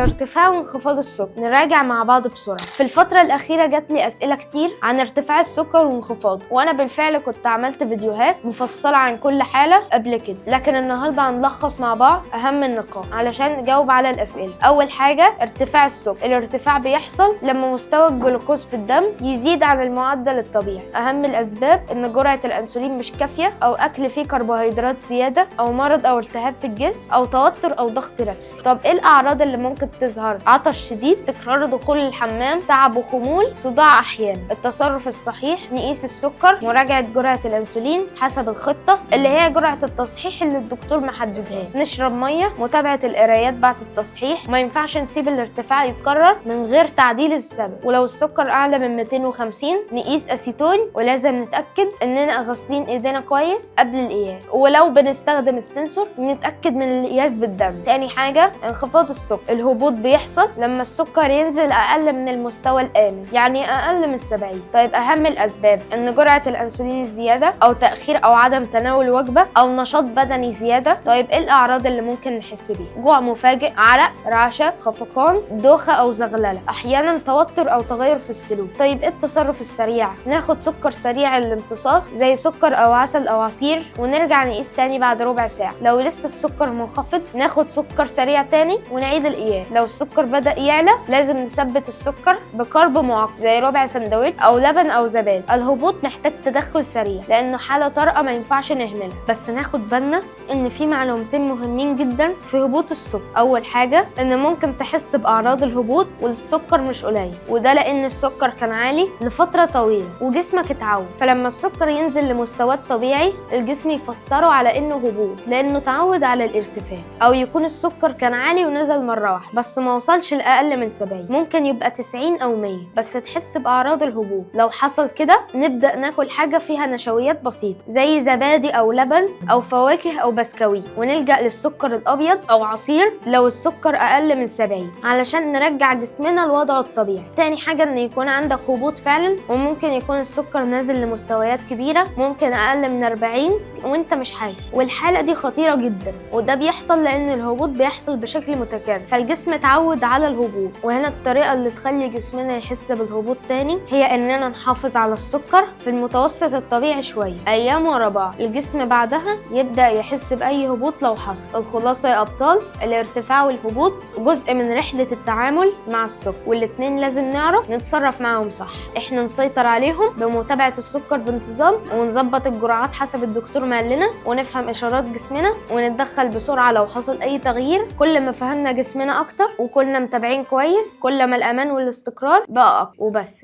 ارتفاع وانخفاض السكر. نراجع مع بعض بسرعة. في الفترة الأخيرة جات لي أسئلة كتير عن ارتفاع السكر وانخفاضه، وأنا بالفعل كنت عملت فيديوهات مفصلة عن كل حالة قبل كده، لكن النهاردة هنلخص مع بعض أهم النقاط علشان نجاوب على الأسئلة. أول حاجة ارتفاع السكر. الارتفاع بيحصل لما مستوى الجلوكوز في الدم يزيد عن المعدل الطبيعي. أهم الأسباب إن جرعة الأنسولين مش كافية، أو أكل فيه كربوهيدرات زيادة، أو مرض أو التهاب في الجسم، أو توتر أو ضغط نفسي. طب إيه الأعراض اللي ممكن تظهر؟ عطش شديد، تكرار دخول الحمام، تعب وخمول، صداع أحيانا. التصرف الصحيح: نقيس السكر، مراجعة جرعة الأنسولين حسب الخطة اللي هي جرعة التصحيح اللي الدكتور محددها، نشرب مية، متابعة القرايات بعد التصحيح، ما ينفعش نسيب الارتفاع يتكرر من غير تعديل السبب. ولو السكر أعلى من 250 نقيس أسيتون، ولازم نتأكد إننا غاسلين إيدينا كويس قبل القياس. ولو بنستخدم السنسور نتأكد من القياس بالدم. تاني حاجة انخفاض السكر. الهبوط بيحصل لما السكر ينزل أقل من المستوى الآمن، يعني أقل من 70. طيب أهم الأسباب إن جرعة الأنسولين الزيادة، أو تأخير أو عدم تناول وجبة، أو نشاط بدني زيادة. طيب إيه الأعراض اللي ممكن نحس بيها؟ جوع مفاجئ، عرق، رعشة، خفقان، دوخة أو زغللة، أحيانا توتر أو تغير في السلوك. طيب إيه التصرف السريع؟ ناخد سكر سريع الامتصاص زي سكر أو عسل أو عصير، ونرجع نقيس تاني بعد ربع ساعة. لو لسه السكر منخفض ناخد سكر سريع تاني ونعيد القياس. لو السكر بدأ يعلى لازم نثبت السكر بكرب معقد زي ربع سندوتش أو لبن أو زبادي. الهبوط محتاج تدخل سريع لأنه حالة طارئة ما ينفعش نهملها، بس ناخد بالنا إن في معلومتين مهمين جدا في هبوط السكر. أول حاجة إن ممكن تحس بأعراض الهبوط والسكر مش قليل، وده لأن السكر كان عالي لفترة طويلة وجسمك اتعود، فلما السكر ينزل لمستوى الطبيعي الجسم يفسره على إنه هبوط لأنه اتعود على الارتفاع. أو يكون السكر كان عالي ونزل مرة واحدة بس ما وصلش لأقل من 70، ممكن يبقى 90 أو 100 بس تحس بأعراض الهبوط. لو حصل كده نبدأ ناكل حاجة فيها نشويات بسيطة زي زبادي أو لبن أو فواكه أو بسكويت، ونلجأ للسكر الأبيض أو عصير لو السكر أقل من 70 علشان نرجع جسمنا لوضعه الطبيعي. تاني حاجة إن يكون عندك هبوط فعلا، وممكن يكون السكر نازل لمستويات كبيرة، ممكن أقل من 40 وانت مش حاسس، والحالة دي خطيرة جدا. وده بيحصل لأن الهبوط بيحصل بشكل متكرر فالجسم اتعود على الهبوط. وهنا الطريقة اللي تخلي جسمنا يحس بالهبوط تاني هي إننا نحافظ على السكر في المتوسط الطبيعي شوية أيام ورا بعض. الجسم بعدها يبدأ يحس بأي هبوط لو حصل. الخلاصة يا أبطال، الارتفاع والهبوط جزء من رحلة التعامل مع السكر، والاتنين لازم نعرف نتصرف معاهم صح. احنا نسيطر عليهم بمتابعة السكر بانتظام، ونظبط الجرعات حسب الدكتور ما قال لنا، ونفهم إشارات جسمنا ونتدخل بسرعة لو حصل أي تغيير. كل ما فهمنا جسمنا أكتر وكلنا متابعين كويس كل ما الأمان والاستقرار بقى أكتر. وبس.